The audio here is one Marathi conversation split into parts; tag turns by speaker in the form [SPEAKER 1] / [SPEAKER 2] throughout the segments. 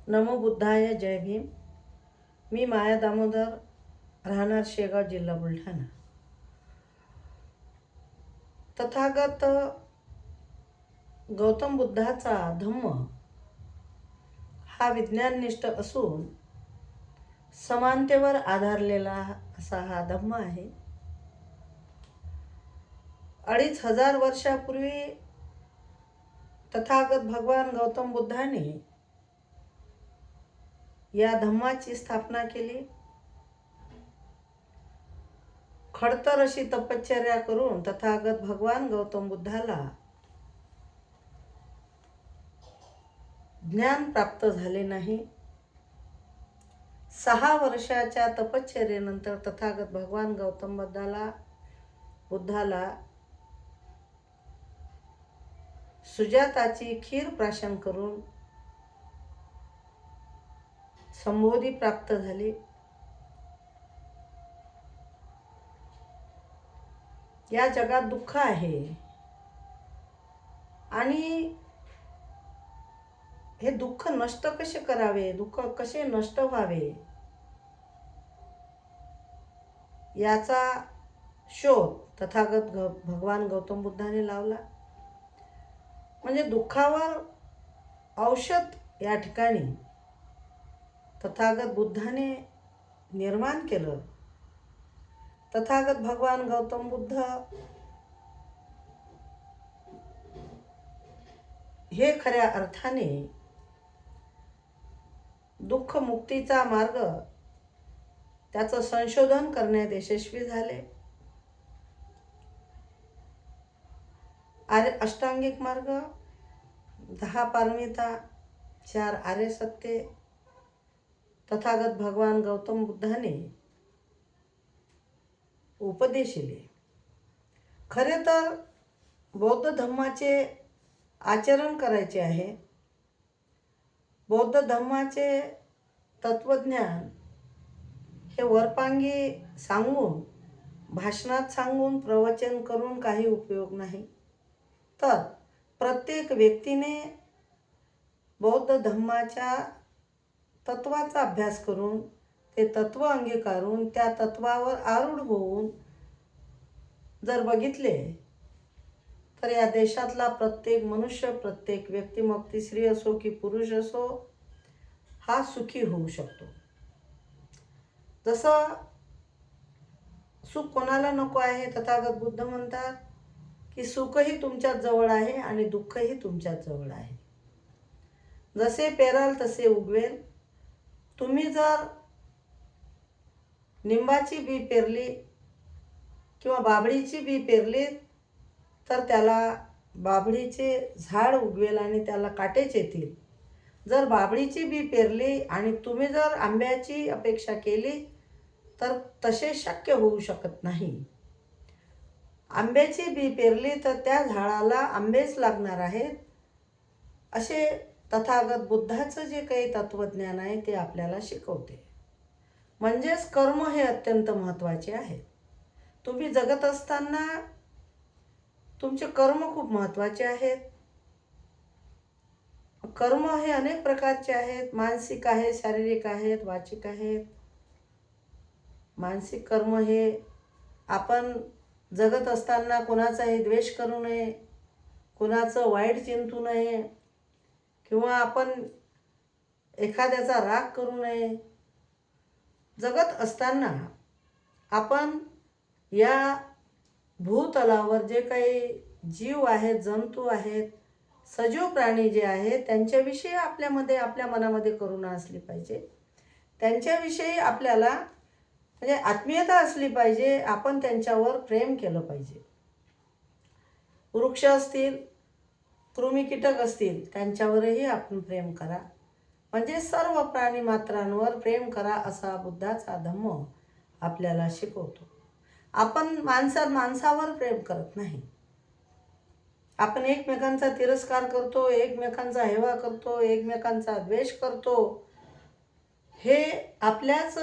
[SPEAKER 1] नमो बुद्धाय, जय भीम. मी माया दामोदर, राहणार शेगाव, जिल्हा बुलढाणा. तथागत गौतम बुद्धाचा धम्म हा विज्ञाननिष्ठ असून समानतेवर आधारलेला असा हा धम्म आहे. 2500 वर्षापूर्वी तथागत भगवान गौतम बुद्धाने या धम्माची स्थापना केली. खडतर अशी तपश्चर्या करून तथागत भगवान गौतम बुद्धाला ज्ञान प्राप्त झाले नाही. 6 वर्षाच्या तपश्चर्येनंतर तथागत भगवान गौतम बुद्धाला सुजाताची खीर प्राशन करून संबोधी प्राप्त झाली. या जगात दुःख आहे आणि हे दुःख नष्ट कसे करावे, दुःख कसे नष्ट व्हावे याचा शोध तथागत भगवान गौतम बुद्धाने लावला. म्हणजे दुःखावर औषध या ठिकाणी तथागत बुद्धाने निर्माण केलं. तथागत भगवान गौतम बुद्ध हे खऱ्या अर्थाने दुःख मुक्तीचा मार्ग त्याचं संशोधन करण्यात यशस्वी झाले. अष्टांगिक मार्ग, 10 पारमिता, 4 आर्य सत्ये तथागत भगवान गौतम बुद्धाने उपदेशिले. खरे तर बौद्ध धम्माचे आचरण करायचे आहे. बौद्ध धम्माचे तत्वज्ञान हे वरपांगी सांगून, भाषणात सांगून, प्रवचन करून काही उपयोग नाही. तर प्रत्येक व्यक्तीने बौद्ध धम्माच्या तत्वाचा अभ्यास करून, ते तत्व अंगीकारून, त्या तत्वावर आरूढ होऊन जर बघितले तर या देशातला प्रत्येक मनुष्य, प्रत्येक व्यक्ती, मग ती स्त्री असो की पुरुष असो, हा सुखी होऊ शकतो. जसं सुख कोणाला नको आहे, तथागत बुद्ध म्हणतात की सुखही तुमच्याच जवळ आहे आणि दुःखही तुमच्याच जवळ आहे. जसे पेराल तसे उगवेल. तुम्ही जर निंबाची बी पेरली किंवा बाभळीची बी पेरली तर त्याला बाभळीचे झाड उगवेल आणि त्याला काटेच येतील. जर बाभळीची बी पेरली आणि तुम्ही जर आंब्याची अपेक्षा केली तर तसे शक्य होऊ शकत नाही. आंब्याची बी पेरली तर त्या झाडाला आंबेच लागणार आहेत. असे तथागत बुद्धाचं जे काही तत्वज्ञान आहे ते आपल्याला शिकवते. म्हणजेच कर्म हे अत्यंत महत्त्वाचे आहे. तुम्ही जगत असताना तुमचे कर्म खूप महत्त्वाचे आहेत. कर्म हे अनेक प्रकारचे आहेत. मानसिक आहेत, शारीरिक आहेत, वाचिक आहेत. मानसिक कर्म हे आपण जगत असताना कुणाचाही द्वेष करू नये, कुणाचं वाईट चिंतू नये किंवा आपण एखाद्याचा राग करू नये. जगत असताना आपण या भूतलावर जे काही जीव आहेत, जंतू आहेत, सजीव प्राणी जे आहेत त्यांच्याविषयी आपल्या मनामध्ये करुणा असली पाहिजे. त्यांच्याविषयी आपल्याला म्हणजे आत्मीयता असली पाहिजे. आपण त्यांच्यावर प्रेम केलं पाहिजे. वृक्ष असतील, कृमी कीटक असतील, त्यांच्यावरही आपण प्रेम करा. म्हणजे सर्व प्राणी मात्रांवर प्रेम करा असा बुद्धाचा धम्म आपल्याला शिकवतो. आपण माणसावर प्रेम करत नाही. आपण एकमेकांचा तिरस्कार करतो, एकमेकांचा हेवा करतो, एकमेकांचा द्वेष करतो. हे आपल्याच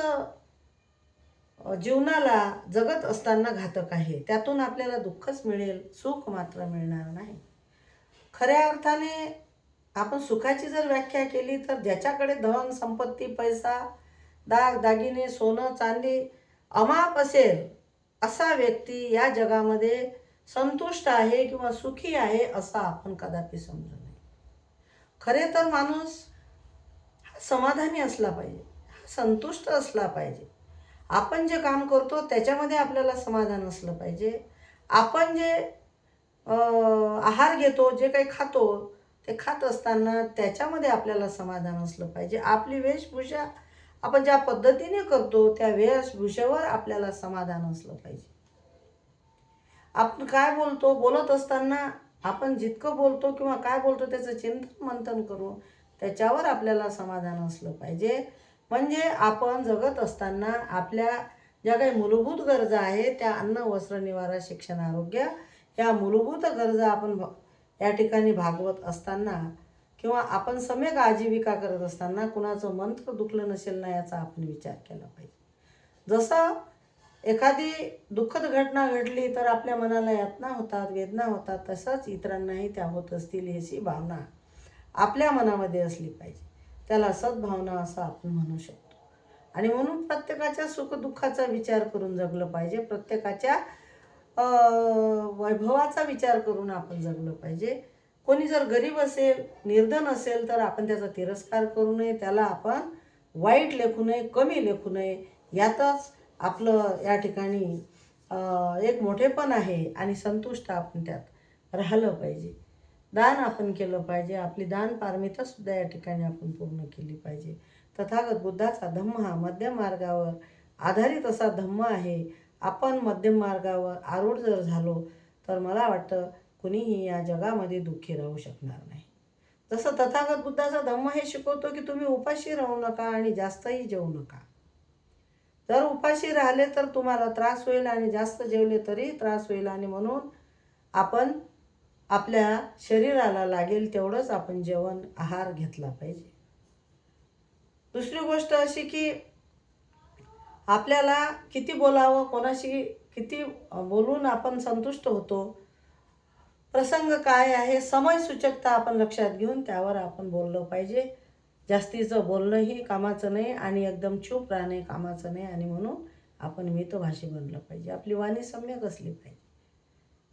[SPEAKER 1] जीवनाला जगत असताना घातक आहे. त्यातून आपल्याला दुःखच मिळेल, सुख मात्र मिळणार नाही. खऱ्या अर्थाने आपण सुखाची जर व्याख्या केली तर ज्याच्याकडे धन संपत्ती पैसा दाग दागिने सोनं चांदी अमाप असेल असा व्यक्ती या जगामध्ये संतुष्ट आहे किंवा सुखी आहे असं आपण कदापि समजू नये. खरे तर माणूस हा समाधानी असला पाहिजे, हा संतुष्ट असला पाहिजे. आपण जे काम करतो त्याच्यामध्ये आपल्याला समाधान असलं पाहिजे. आपण जे आहार घेतो, जे काही खातो ते खात असताना त्याच्यामध्ये आपल्याला समाधान असलं पाहिजे. आपली वेशभूषा आपण ज्या पद्धतीने करतो त्या वेशभूषेवर आपल्याला समाधान असलं पाहिजे. आपण काय बोलतो, बोलत असताना आपण जितकं बोलतो किंवा काय बोलतो त्याचं चिंतन मंथन करून त्याच्यावर आपल्याला समाधान असलं पाहिजे. म्हणजे आपण जगत असताना आपल्या ज्या काही मूलभूत गरजा आहेत त्या अन्न वस्त्र निवारा शिक्षण आरोग्य या मूलभूत गरजा आपण या ठिकाणी भागवत असताना किंवा आपण सम्यक आजीविका करत असताना कुणाचं मन तर दुखलं नसेल ना याचा आपण विचार केला पाहिजे. जसं एखादी दुःखद घटना घडली तर आपल्या मनाला यातना होतात, वेदना होतात, तसंच इतरांनाही त्या होत असतील याची भावना आपल्या मनामध्ये असली पाहिजे. त्याला सद्भावना असं आपण म्हणू शकतो. आणि म्हणून प्रत्येकाच्या सुखदुःखाचा विचार करून जगलं पाहिजे. प्रत्येकाच्या वैभवाचा विचार करून आपण जगलं पाहिजे. कोणी जर गरीब असेल, निर्धन असेल तर आपण त्याचा तिरस्कार करू नये, त्याला आपण वाईट लेखू नये, कमी लेखू नये. यातच आपलं या ठिकाणी एक मोठेपण आहे आणि संतुष्ट आपण त्यात राहिलं पाहिजे. दान आपण केलं पाहिजे. आपली दान पारमितासुद्धा या ठिकाणी आपण पूर्ण केली पाहिजे. तथागत बुद्धाचा धम्म हा मध्यम मार्गावर आधारित असा धम्म आहे. आपण मध्यम मार्गावर आरूढ जर झालो तर मला वाटतं कुणीही या जगामध्ये दुःखी राहू शकणार नाही. जसं तथागत बुद्धाचा धम्म हे शिकवतो की तुम्ही उपाशी राहू नका आणि जास्तही जेवू नका. जर उपाशी राहिले तर तुम्हाला त्रास होईल आणि जास्त जेवले तरी त्रास होईल. आणि म्हणून आपण आपल्या शरीराला लागेल तेवढंच आपण जेवण आहार घेतला पाहिजे. दुसरी गोष्ट अशी की आपल्याला किती बोलावं, कोणाशी किती बोलून आपण संतुष्ट होतो, प्रसंग काय आहे, समयसूचकता आपण लक्षात घेऊन त्यावर आपण बोललं पाहिजे. जास्तीचं बोलणंही कामाचं नाही आणि एकदम चूप राहणे कामाचं नाही. आणि म्हणून आपण मितभाषी बनलं पाहिजे. आपली वाणी सम्यक असली पाहिजे.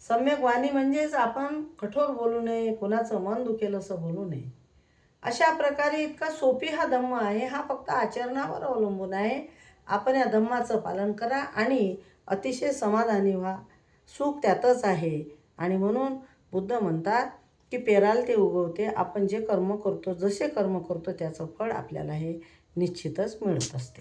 [SPEAKER 1] सम्यक वाणी म्हणजेच आपण कठोर बोलू नये, कोणाचं मन दुखेल असं बोलू नये. अशा प्रकारे इतका सोपी हा धम्म आहे. हा फक्त आचरणावर अवलंबून आहे. आपण या धम्माचं पालन करा आणि अतिशय समाधानी व्हा. सुख त्यातच आहे. आणि म्हणून बुद्ध म्हणतात की पेराल ते उगवते. आपण जे कर्म करतो, जसे कर्म करतो त्याचं फळ आपल्याला हे निश्चितच मिळत असते.